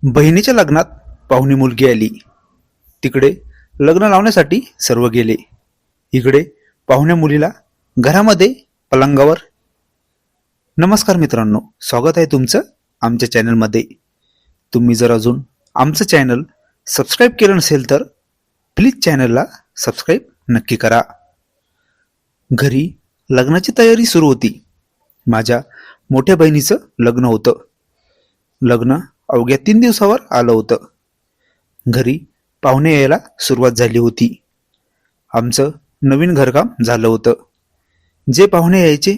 बहिणीच्या लग्नात पाहुणी मुलगी आली. तिकडे लग्न लावण्यासाठी सर्व गेले. इकडे पाहुण्या मुलीला घरामध्ये पलंगावर. नमस्कार मित्रांनो, स्वागत आहे तुमचं आमच्या चॅनलमध्ये. तुम्ही जर अजून आमचं चॅनल सबस्क्राईब केलं नसेल तर प्लीज चॅनलला सबस्क्राईब नक्की करा. घरी लग्नाची तयारी सुरू होती. माझ्या मोठ्या बहिणीचं लग्न होतं. लग्न अवघ्या 3 दिवसावर आलं होतं. घरी पाहुणे यायला सुरुवात झाली होती. आमचं नवीन घरकाम झालं होतं. जे पाहुणे यायचे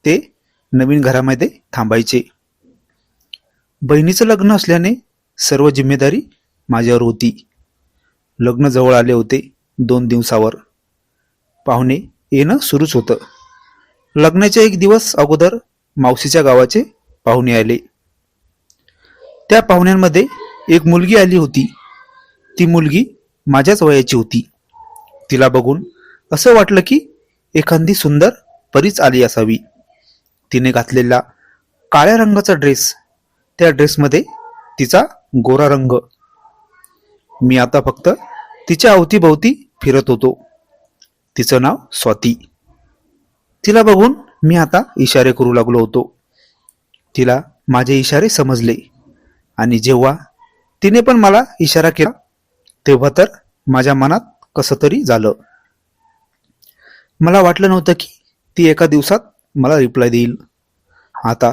ते नवीन घरामध्ये थांबायचे. बहिणीचं लग्न असल्याने सर्व जिम्मेदारी माझ्यावर होती. लग्न जवळ आले होते. 2 दिवसावर पाहुणे येणं सुरूच होतं. लग्नाच्या 1 दिवस अगोदर मावशीच्या गावाचे पाहुणे आले. त्या पाहुण्यांमध्ये एक मुलगी आली होती. ती मुलगी माझ्याच वयाची होती. तिला बघून असं वाटलं की एखादी सुंदर परीच आली असावी. तिने घातलेला काळ्या रंगाचा ड्रेस, त्या ड्रेसमध्ये तिचा गोरा रंग. मी आता फक्त तिच्या अवतीभोवती फिरत होतो. तिचं नाव स्वाती. तिला बघून मी आता इशारे करू लागलो होतो. तिला माझे इशारे समजले आणि जेव्हा तिने पण मला इशारा केला तेव्हा तर माझ्या मनात कसं तरी झालं. मला वाटलं नव्हतं की ती एका दिवसात मला रिप्लाय देईल. आता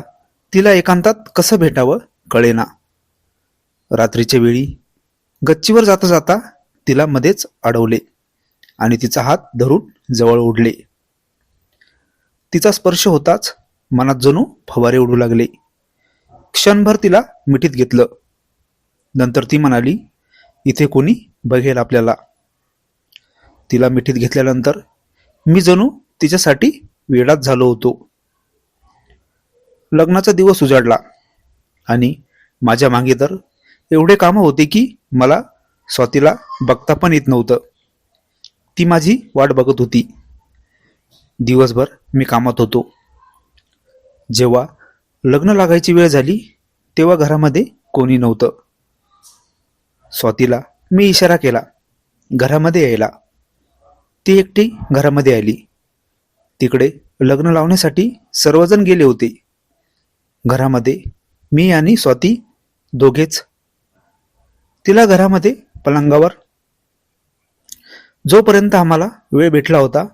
तिला एकांतात कसं भेटावं कळेना. रात्रीच्या वेळी गच्चीवर जाता जाता तिला मध्येच अडवले आणि तिचा हात धरून जवळ ओढले. तिचा स्पर्श होताच मनात जणू फवारे उडू लागले. क्षणभर तिला मिठीत घेतलं. नंतर ती म्हणाली, इथे कोणी बघेल आपल्याला. तिला मिठीत घेतल्यानंतर मी जणू तिच्यासाठी वेडाच झालो होतो. लग्नाचा दिवस उजाडला आणि माझ्या मागे तर एवढे कामं होते की मला स्वातीला बघता पण येत नव्हतं. ती माझी वाट बघत होती. दिवसभर मी कामात होतो. जेव्हा लग्न लागायची वेळ झाली तेव्हा घरामध्ये कोणी नव्हतं. स्वातीला मी इशारा केला घरामध्ये यायला. ती एकटी घरामध्ये आली. तिकडे लग्न लावण्यासाठी सर्वजण गेले होते. घरामध्ये मी आणि स्वाती दोघेच. तिला घरामध्ये पलंगावर. जोपर्यंत आम्हाला वेळ भेटला होता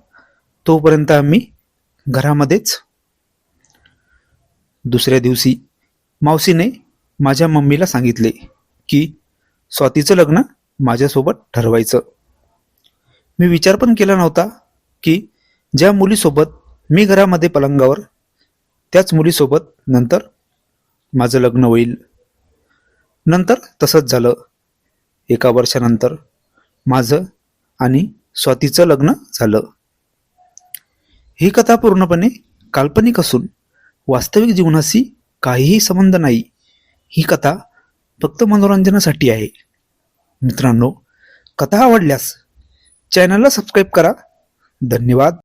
तोपर्यंत आम्ही घरामध्येच. दुसऱ्या दिवशी मावशीने माझ्या मम्मीला सांगितले की स्वातीचं लग्न माझ्यासोबत ठरवायचं. मी विचार पण केला नव्हता की ज्या मुलीसोबत मी घरामध्ये पलंगावर, त्याच मुलीसोबत नंतर माझं लग्न होईल. नंतर तसंच झालं. 1 वर्षानंतर माझं आणि स्वातीचं लग्न झालं. ही कथा पूर्णपणे काल्पनिक असून वास्तविक जीवनाशी काहीही संबंध नाही. ही कथा फक्त मनोरंजनासाठी आहे. मित्रांनो, कथा आवडल्यास चॅनलला सबस्क्राईब करा. धन्यवाद.